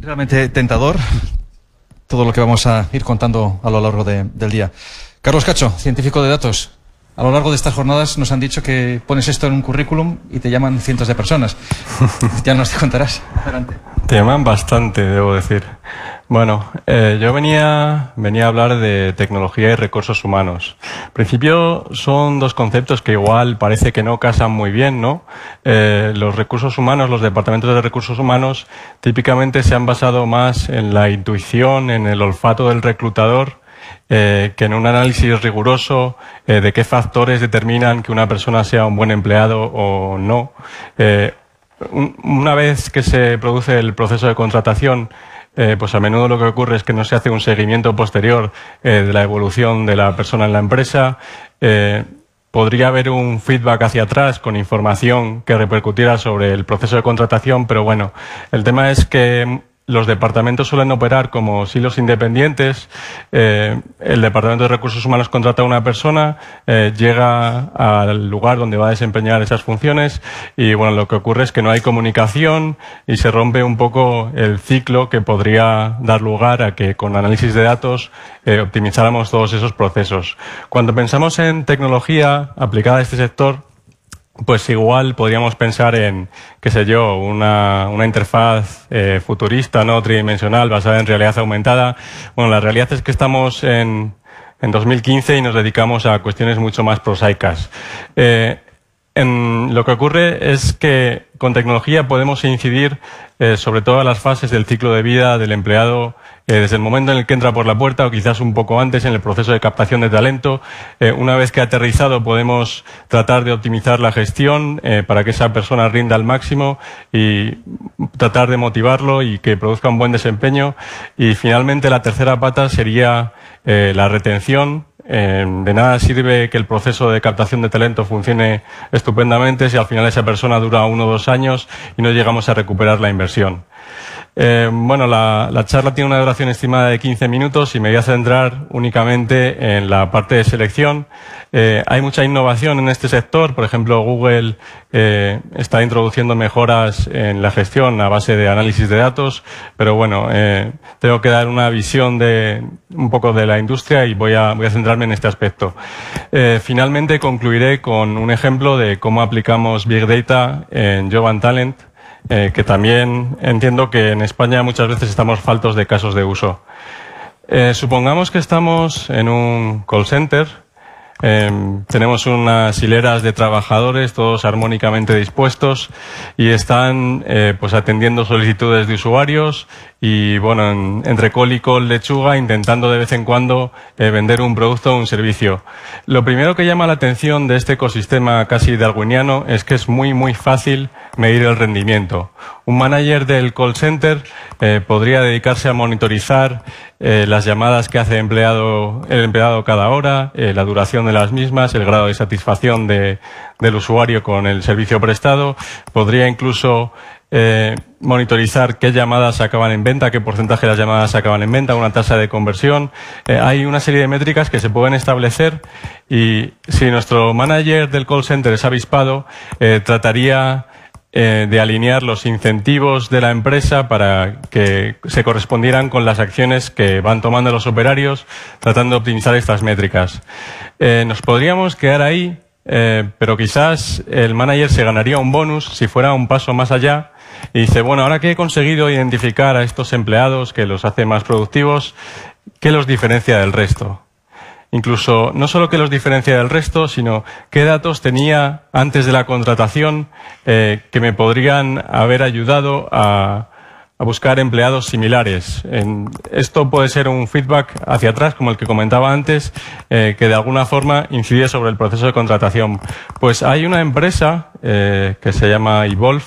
Realmente tentador todo lo que vamos a ir contando a lo largo del día. Carlos Cacho, científico de datos. A lo largo de estas jornadas nos han dicho que pones esto en un currículum y te llaman cientos de personas. Ya nos te contarás. Adelante. Te llaman bastante, debo decir. Bueno, yo venía a hablar de tecnología y recursos humanos. En principio son dos conceptos que igual parece que no casan muy bien, ¿no? Los recursos humanos, los departamentos de recursos humanos, típicamente se han basado más en la intuición, en el olfato del reclutador, que en un análisis riguroso de qué factores determinan que una persona sea un buen empleado o no. Una vez que se produce el proceso de contratación, pues a menudo lo que ocurre es que no se hace un seguimiento posterior de la evolución de la persona en la empresa. Podría haber un feedback hacia atrás con información que repercutiera sobre el proceso de contratación, pero bueno, el tema es que los departamentos suelen operar como silos independientes. El Departamento de Recursos Humanos contrata a una persona, llega al lugar donde va a desempeñar esas funciones y bueno, lo que ocurre es que no hay comunicación y se rompe un poco el ciclo que podría dar lugar a que con análisis de datos optimizáramos todos esos procesos. Cuando pensamos en tecnología aplicada a este sector, pues igual podríamos pensar en, qué sé yo, una interfaz futurista, ¿no? Tridimensional, basada en realidad aumentada. Bueno, la realidad es que estamos en 2015 y nos dedicamos a cuestiones mucho más prosaicas. Lo que ocurre es que con tecnología podemos incidir sobre todas las fases del ciclo de vida del empleado, desde el momento en el que entra por la puerta o quizás un poco antes en el proceso de captación de talento. Una vez que ha aterrizado podemos tratar de optimizar la gestión para que esa persona rinda al máximo y tratar de motivarlo y que produzca un buen desempeño. Y finalmente la tercera pata sería la retención. De nada sirve que el proceso de captación de talento funcione estupendamente si al final esa persona dura 1 o 2 años y no llegamos a recuperar la inversión. Bueno, la charla tiene una duración estimada de 15 minutos y me voy a centrar únicamente en la parte de selección. Hay mucha innovación en este sector. Por ejemplo, Google está introduciendo mejoras en la gestión a base de análisis de datos, pero bueno, tengo que dar una visión de un poco de la industria y voy a centrarme en este aspecto. Finalmente concluiré con un ejemplo de cómo aplicamos Big Data en Job and Talent, que también entiendo que en España muchas veces estamos faltos de casos de uso. Supongamos que estamos en un call center. Tenemos unas hileras de trabajadores, todos armónicamente dispuestos, y están pues atendiendo solicitudes de usuarios y, bueno, entre call y call lechuga, intentando de vez en cuando vender un producto o un servicio. Lo primero que llama la atención de este ecosistema casi darwiniano es que es muy fácil medir el rendimiento. Un manager del call center podría dedicarse a monitorizar las llamadas que hace el empleado cada hora, la duración de las mismas, el grado de satisfacción del usuario con el servicio prestado. Podría incluso monitorizar qué llamadas acaban en venta, qué porcentaje de las llamadas acaban en venta, una tasa de conversión. Hay una serie de métricas que se pueden establecer y si nuestro manager del call center es avispado, trataría de alinear los incentivos de la empresa para que se correspondieran con las acciones que van tomando los operarios, tratando de optimizar estas métricas. Nos podríamos quedar ahí, pero quizás el manager se ganaría un bonus si fuera un paso más allá y dice, bueno, ahora que he conseguido identificar a estos empleados que los hace más productivos, ¿qué los diferencia del resto? Incluso, no solo qué los diferencia del resto, sino qué datos tenía antes de la contratación que me podrían haber ayudado a buscar empleados similares. Esto puede ser un feedback hacia atrás, como el que comentaba antes, que de alguna forma incide sobre el proceso de contratación. Pues hay una empresa que se llama Evolve,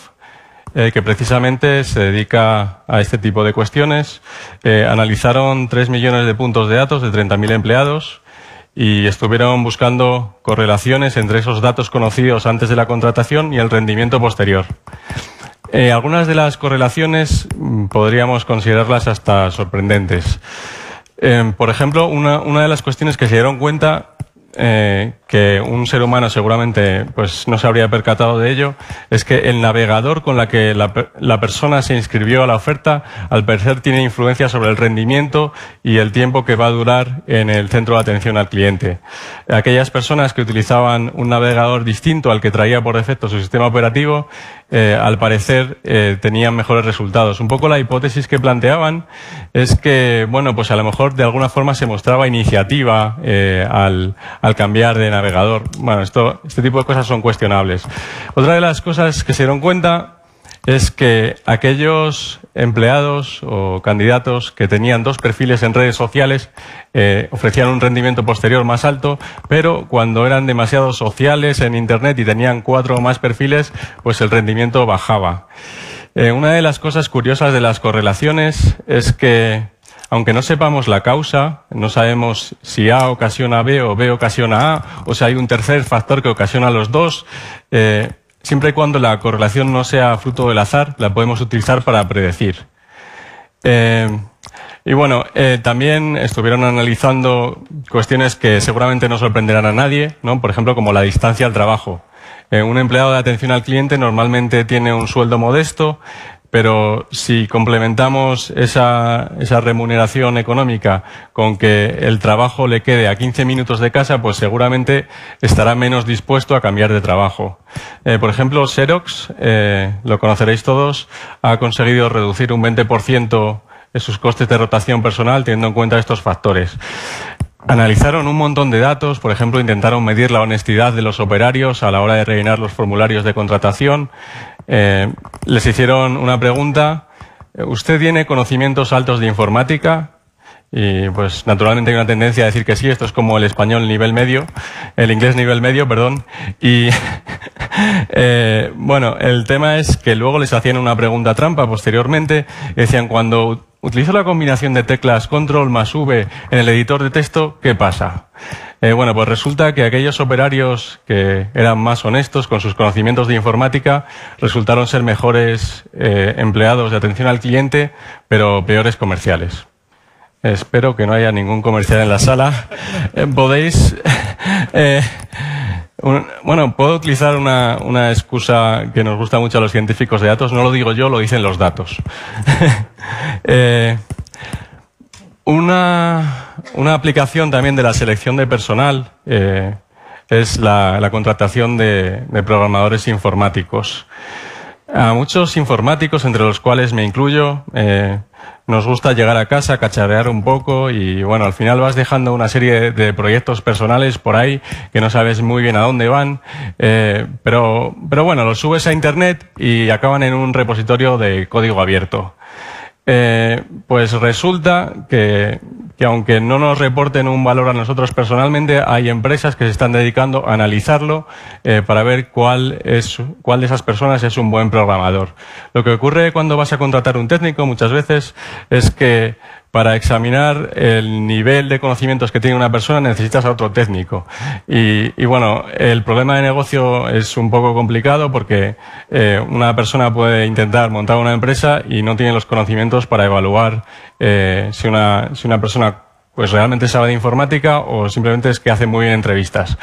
que precisamente se dedica a este tipo de cuestiones. Analizaron 3 millones de puntos de datos de 30.000 empleados y estuvieron buscando correlaciones entre esos datos conocidos antes de la contratación y el rendimiento posterior. Algunas de las correlaciones podríamos considerarlas hasta sorprendentes. Por ejemplo, una de las cuestiones que se dieron cuenta que un ser humano seguramente pues no se habría percatado de ello, es que el navegador con la que la persona se inscribió a la oferta, al parecer tiene influencia sobre el rendimiento y el tiempo que va a durar en el centro de atención al cliente. Aquellas personas que utilizaban un navegador distinto al que traía por defecto su sistema operativo, al parecer tenían mejores resultados. Un poco la hipótesis que planteaban es que, bueno, pues a lo mejor de alguna forma se mostraba iniciativa al cambiar de navegador. Bueno, este tipo de cosas son cuestionables. Otra de las cosas que se dieron cuenta es que aquellos empleados o candidatos que tenían 2 perfiles en redes sociales ofrecían un rendimiento posterior más alto, pero cuando eran demasiado sociales en Internet y tenían 4 o más perfiles, pues el rendimiento bajaba. Una de las cosas curiosas de las correlaciones es que, aunque no sepamos la causa, no sabemos si A ocasiona a B o B ocasiona A, o si hay un tercer factor que ocasiona a los dos, siempre y cuando la correlación no sea fruto del azar, la podemos utilizar para predecir. Y bueno, también estuvieron analizando cuestiones que seguramente no sorprenderán a nadie, ¿no? Por ejemplo, como la distancia al trabajo. Un empleado de atención al cliente normalmente tiene un sueldo modesto, pero si complementamos esa remuneración económica con que el trabajo le quede a 15 minutos de casa, pues seguramente estará menos dispuesto a cambiar de trabajo. Por ejemplo, Xerox, lo conoceréis todos, ha conseguido reducir un 20% sus costes de rotación personal teniendo en cuenta estos factores. Analizaron un montón de datos, por ejemplo, intentaron medir la honestidad de los operarios a la hora de rellenar los formularios de contratación. Les hicieron una pregunta: ¿usted tiene conocimientos altos de informática? Y pues naturalmente hay una tendencia a decir que sí. Esto es como el español nivel medio, el inglés nivel medio, perdón. Y bueno, el tema es que luego les hacían una pregunta trampa posteriormente. Decían, cuando utilizo la combinación de teclas control más V en el editor de texto, ¿qué pasa? Bueno, pues resulta que aquellos operarios que eran más honestos con sus conocimientos de informática resultaron ser mejores empleados de atención al cliente, pero peores comerciales. Espero que no haya ningún comercial en la sala. Podéis... bueno, puedo utilizar una excusa que nos gusta mucho a los científicos de datos. No lo digo yo, lo dicen los datos. Una aplicación también de la selección de personal es la contratación de programadores informáticos. A muchos informáticos, entre los cuales me incluyo, nos gusta llegar a casa, cacharrear un poco y, bueno, al final vas dejando una serie de proyectos personales por ahí que no sabes muy bien a dónde van, pero bueno, los subes a Internet y acaban en un repositorio de código abierto. Pues resulta que aunque no nos reporten un valor a nosotros personalmente, hay empresas que se están dedicando a analizarlo para ver cuál de esas personas es un buen programador. Lo que ocurre cuando vas a contratar un técnico muchas veces es que para examinar el nivel de conocimientos que tiene una persona necesitas a otro técnico. Y bueno, el problema de negocio es un poco complicado porque una persona puede intentar montar una empresa y no tiene los conocimientos para evaluar si una persona pues realmente sabe de informática o simplemente es que hace muy bien entrevistas.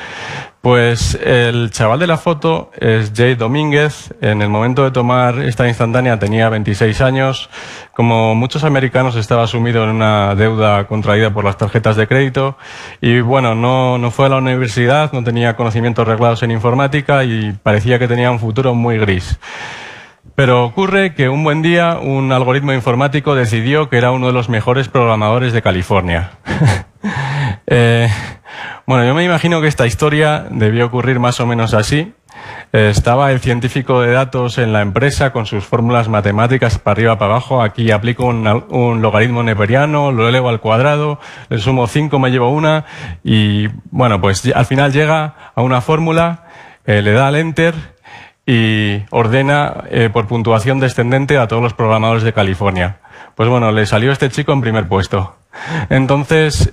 Pues el chaval de la foto es Jay Domínguez. En el momento de tomar esta instantánea tenía 26 años. Como muchos americanos estaba sumido en una deuda contraída por las tarjetas de crédito y bueno, no fue a la universidad, no tenía conocimientos reglados en informática y parecía que tenía un futuro muy gris. Pero ocurre que un buen día un algoritmo informático decidió que era uno de los mejores programadores de California. Bueno, yo me imagino que esta historia debió ocurrir más o menos así. Estaba el científico de datos en la empresa con sus fórmulas matemáticas para arriba para abajo. Aquí aplico un logaritmo neperiano, lo elevo al cuadrado, le sumo 5, me llevo una y bueno, pues al final llega a una fórmula, le da al enter y ordena por puntuación descendente a todos los programadores de California. Pues bueno, le salió este chico en primer puesto. Entonces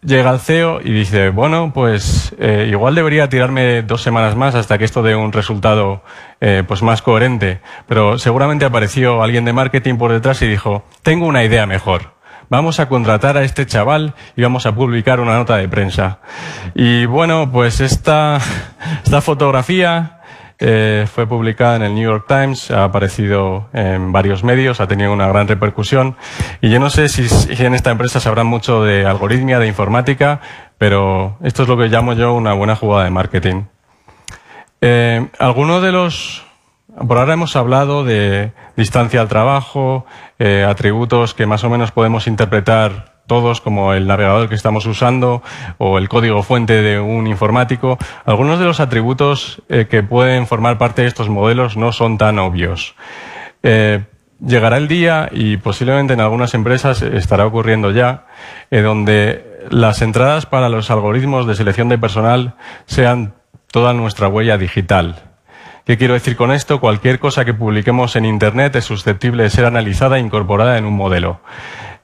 llega el CEO y dice, bueno, pues igual debería tirarme 2 semanas más hasta que esto dé un resultado pues más coherente. Pero seguramente apareció alguien de marketing por detrás y dijo, tengo una idea mejor. vamos a contratar a este chaval y vamos a publicar una nota de prensa. Y bueno, pues esta fotografía fue publicada en el New York Times, ha aparecido en varios medios, ha tenido una gran repercusión. Y yo no sé si en esta empresa sabrán mucho de algoritmia, de informática, pero esto es lo que llamo yo una buena jugada de marketing. Por ahora hemos hablado de distancia al trabajo, atributos que más o menos podemos interpretar todos, como el navegador que estamos usando o el código fuente de un informático. Algunos de los atributos que pueden formar parte de estos modelos no son tan obvios. Llegará el día, y posiblemente en algunas empresas estará ocurriendo ya, donde las entradas para los algoritmos de selección de personal sean toda nuestra huella digital. ¿Qué quiero decir con esto? Cualquier cosa que publiquemos en Internet es susceptible de ser analizada e incorporada en un modelo.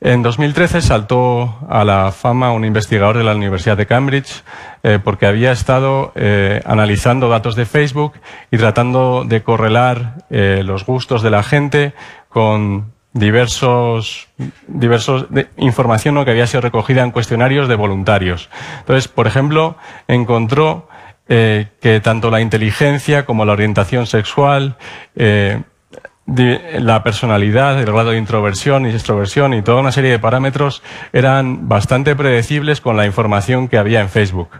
En 2013 saltó a la fama un investigador de la Universidad de Cambridge porque había estado analizando datos de Facebook y tratando de correlar los gustos de la gente con diversos información que había sido recogida en cuestionarios de voluntarios. Entonces, por ejemplo, encontró que tanto la inteligencia como la orientación sexual, la personalidad, el grado de introversión y extroversión y toda una serie de parámetros eran bastante predecibles con la información que había en Facebook.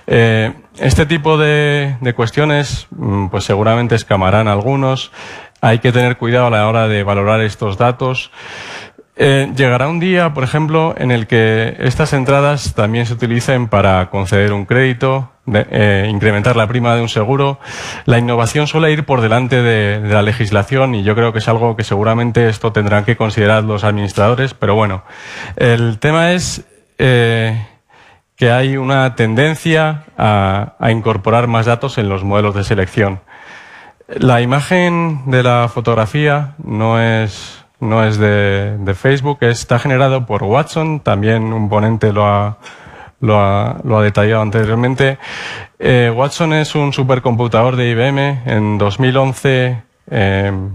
Este tipo de cuestiones pues seguramente escamarán a algunos. Hay que tener cuidado a la hora de valorar estos datos. Llegará un día, por ejemplo, en el que estas entradas también se utilicen para conceder un crédito, incrementar la prima de un seguro. La innovación suele ir por delante de la legislación, y yo creo que es algo que seguramente esto tendrán que considerar los administradores, pero bueno, el tema es que hay una tendencia a incorporar más datos en los modelos de selección. La imagen de la fotografía no es de Facebook, está generado por Watson, también un ponente lo ha detallado anteriormente. Watson es un supercomputador de IBM. En 2011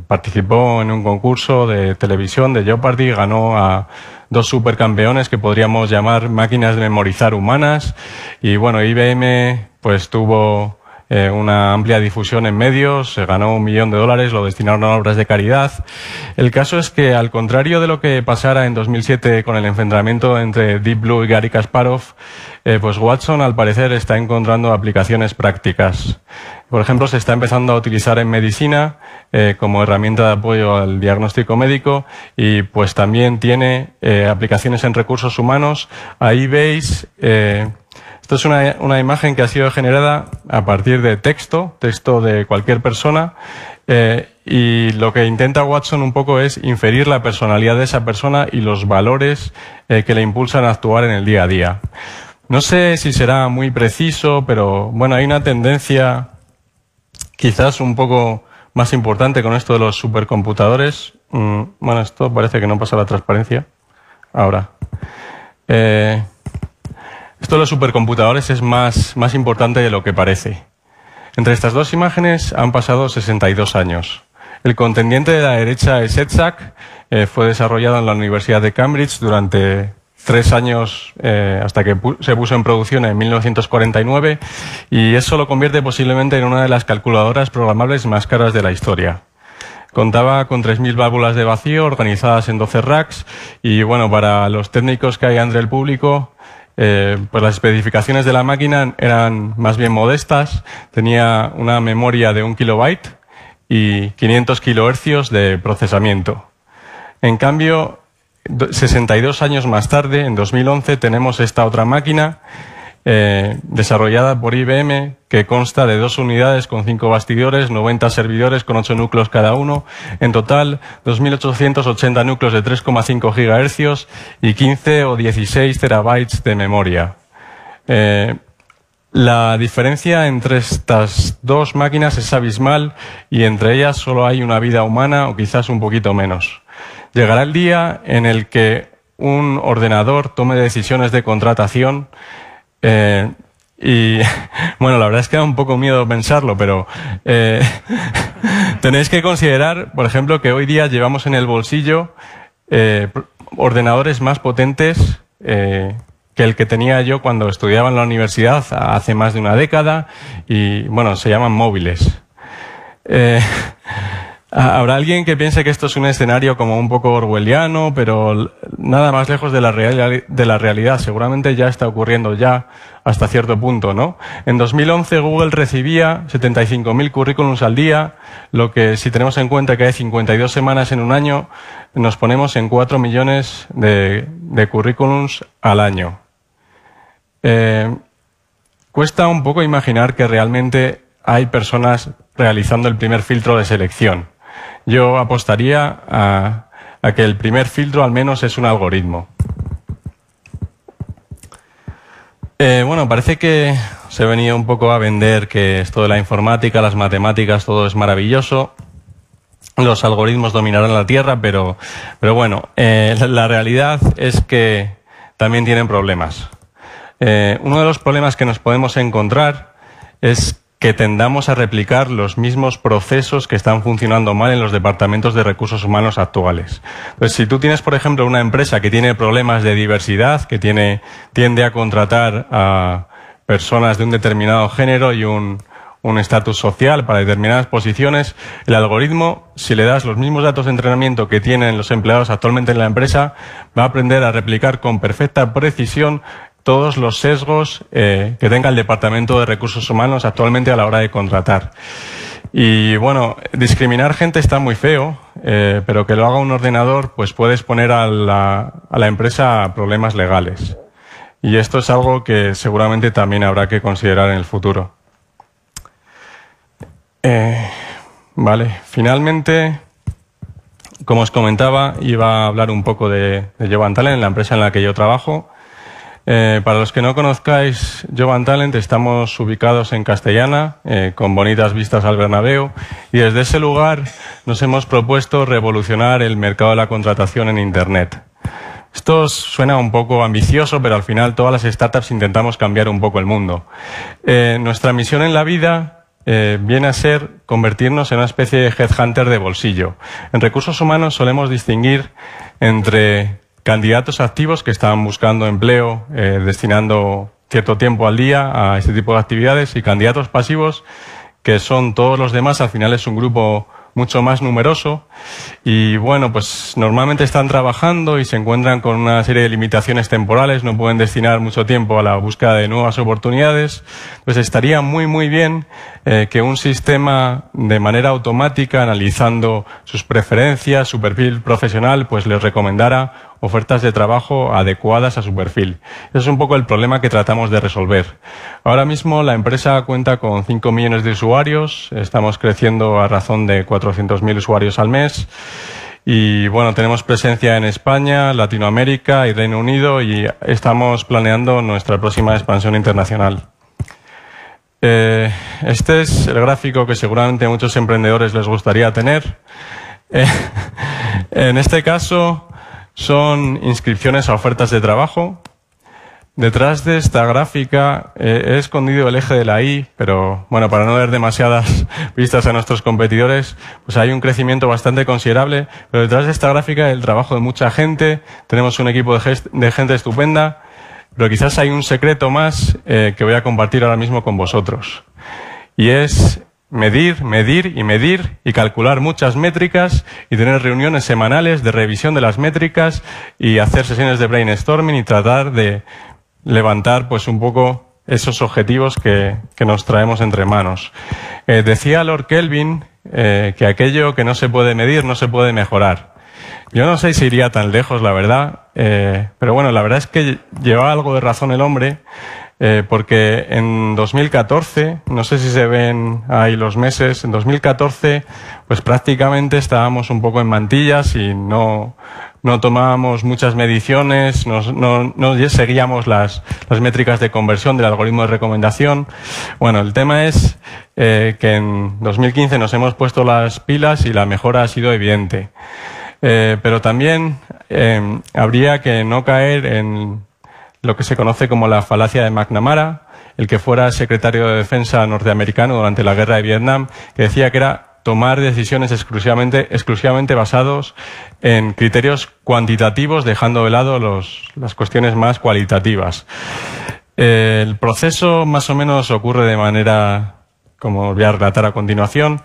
participó en un concurso de televisión de Jeopardy, ganó a dos supercampeones que podríamos llamar máquinas de memorizar humanas, y bueno, IBM pues tuvo una amplia difusión en medios, se ganó $1 millón, lo destinaron a obras de caridad. El caso es que, al contrario de lo que pasara en 2007 con el enfrentamiento entre Deep Blue y Garry Kasparov, pues Watson al parecer está encontrando aplicaciones prácticas. Por ejemplo, se está empezando a utilizar en medicina como herramienta de apoyo al diagnóstico médico, y pues también tiene aplicaciones en recursos humanos. Ahí veis esto es una imagen que ha sido generada a partir de texto de cualquier persona, y lo que intenta Watson un poco es inferir la personalidad de esa persona y los valores que le impulsan a actuar en el día a día. No sé si será muy preciso, pero bueno, hay una tendencia quizás un poco más importante con esto de los supercomputadores. Bueno, esto parece que no pasa la transparencia. Ahora. Esto de los supercomputadores es más importante de lo que parece. Entre estas dos imágenes han pasado 62 años. El contendiente de la derecha es EDSAC, fue desarrollado en la Universidad de Cambridge durante 3 años hasta que se puso en producción en 1949, y eso lo convierte posiblemente en una de las calculadoras programables más caras de la historia. Contaba con 3.000 válvulas de vacío organizadas en 12 racks, y bueno, para los técnicos que hay entre el público, pues las especificaciones de la máquina eran más bien modestas. Tenía una memoria de 1 kilobyte y 500 kilohercios de procesamiento. En cambio, 62 años más tarde, en 2011, tenemos esta otra máquina desarrollada por IBM, que consta de 2 unidades con 5 bastidores, 90 servidores con 8 núcleos cada uno. En total, 2.880 núcleos de 3,5 gigahercios y 15 o 16 terabytes de memoria. La diferencia entre estas dos máquinas es abismal, y entre ellas solo hay una vida humana, o quizás un poquito menos. Llegará el día en el que un ordenador tome decisiones de contratación, y bueno, la verdad es que da un poco miedo pensarlo, pero tenéis que considerar, por ejemplo, que hoy día llevamos en el bolsillo ordenadores más potentes que el que tenía yo cuando estudiaba en la universidad hace más de una década y, bueno, se llaman móviles. Habrá alguien que piense que esto es un escenario como un poco orwelliano, pero nada más lejos de la realidad. Seguramente ya está ocurriendo ya hasta cierto punto, ¿no? En 2011 Google recibía 75.000 currículums al día, lo que, si tenemos en cuenta que hay 52 semanas en un año, nos ponemos en 4 millones de currículums al año. Cuesta un poco imaginar que realmente hay personas realizando el primer filtro de selección. Yo apostaría a que el primer filtro al menos es un algoritmo. Bueno, parece que se ha venido un poco a vender que esto de la informática, las matemáticas, todo es maravilloso. Los algoritmos dominarán la Tierra, pero bueno, la realidad es que también tienen problemas. Uno de los problemas que nos podemos encontrar es que tendamos a replicar los mismos procesos que están funcionando mal en los departamentos de recursos humanos actuales. Pues si tú tienes, por ejemplo, una empresa que tiene problemas de diversidad, que tiende a contratar a personas de un determinado género y un estatus social para determinadas posiciones, el algoritmo, si le das los mismos datos de entrenamiento que tienen los empleados actualmente en la empresa, va a aprender a replicar con perfecta precisión todos los sesgos que tenga el Departamento de Recursos Humanos actualmente a la hora de contratar. Y bueno, discriminar gente está muy feo, pero que lo haga un ordenador, pues puede exponer a la empresa a problemas legales. Y esto es algo que seguramente también habrá que considerar en el futuro. Vale, finalmente, como os comentaba, iba a hablar un poco de Jovan Talent, la empresa en la que yo trabajo. Para los que no conozcáis Jovan Talent, estamos ubicados en Castellana, con bonitas vistas al Bernabéu, y desde ese lugar nos hemos propuesto revolucionar el mercado de la contratación en Internet. Esto suena un poco ambicioso, pero al final todas las startups intentamos cambiar un poco el mundo. Nuestra misión en la vida viene a ser convertirnos en una especie de headhunter de bolsillo. En recursos humanos solemos distinguir entre candidatos activos que están buscando empleo, destinando cierto tiempo al día a este tipo de actividades, y candidatos pasivos, que son todos los demás. Al final es un grupo mucho más numeroso y, bueno, pues normalmente están trabajando y se encuentran con una serie de limitaciones temporales, no pueden destinar mucho tiempo a la búsqueda de nuevas oportunidades. Pues estaría muy bien que un sistema, de manera automática, analizando sus preferencias, su perfil profesional, pues les recomendara ofertas de trabajo adecuadas a su perfil. Ese es un poco el problema que tratamos de resolver. Ahora mismo la empresa cuenta con 5 millones de usuarios, estamos creciendo a razón de 400.000 usuarios al mes y, bueno, tenemos presencia en España, Latinoamérica y Reino Unido, y estamos planeando nuestra próxima expansión internacional. Este es el gráfico que seguramente a muchos emprendedores les gustaría tener. En este caso son inscripciones a ofertas de trabajo. Detrás de esta gráfica he escondido el eje de la Y, pero bueno, para no dar demasiadas pistas a nuestros competidores, pues hay un crecimiento bastante considerable, pero detrás de esta gráfica hay el trabajo de mucha gente, tenemos un equipo de gente estupenda, pero quizás hay un secreto más que voy a compartir ahora mismo con vosotros. Y es medir y calcular muchas métricas y tener reuniones semanales de revisión de las métricas y hacer sesiones de brainstorming y tratar de levantar pues un poco esos objetivos que nos traemos entre manos. Decía Lord Kelvin que aquello que no se puede medir no se puede mejorar. Yo no sé si iría tan lejos, la verdad, pero bueno, la verdad es que lleva algo de razón el hombre, porque en 2014, no sé si se ven ahí los meses, en 2014 pues prácticamente estábamos un poco en mantillas y no tomábamos muchas mediciones, no seguíamos las métricas de conversión del algoritmo de recomendación. Bueno, el tema es que en 2015 nos hemos puesto las pilas y la mejora ha sido evidente. Pero también habría que no caer en lo que se conoce como la falacia de McNamara, el que fuera secretario de Defensa norteamericano durante la guerra de Vietnam, que decía que era tomar decisiones exclusivamente basados en criterios cuantitativos, dejando de lado las cuestiones más cualitativas. El proceso más o menos ocurre de manera, como voy a relatar a continuación.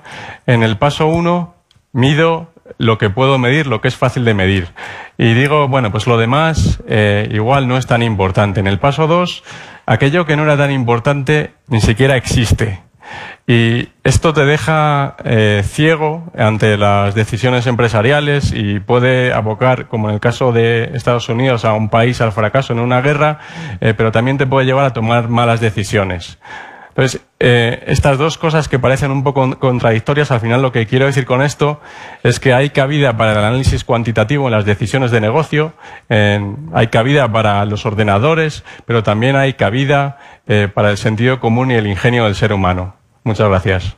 En el paso 1 mido lo que puedo medir, lo que es fácil de medir. Y digo, bueno, pues lo demás igual no es tan importante. En el paso 2, aquello que no era tan importante ni siquiera existe. Y esto te deja ciego ante las decisiones empresariales y puede abocar, como en el caso de Estados Unidos, a un país al fracaso en una guerra, pero también te puede llevar a tomar malas decisiones. Entonces, estas dos cosas que parecen un poco contradictorias, al final lo que quiero decir con esto es que hay cabida para el análisis cuantitativo en las decisiones de negocio, hay cabida para los ordenadores, pero también hay cabida para el sentido común y el ingenio del ser humano. Muchas gracias.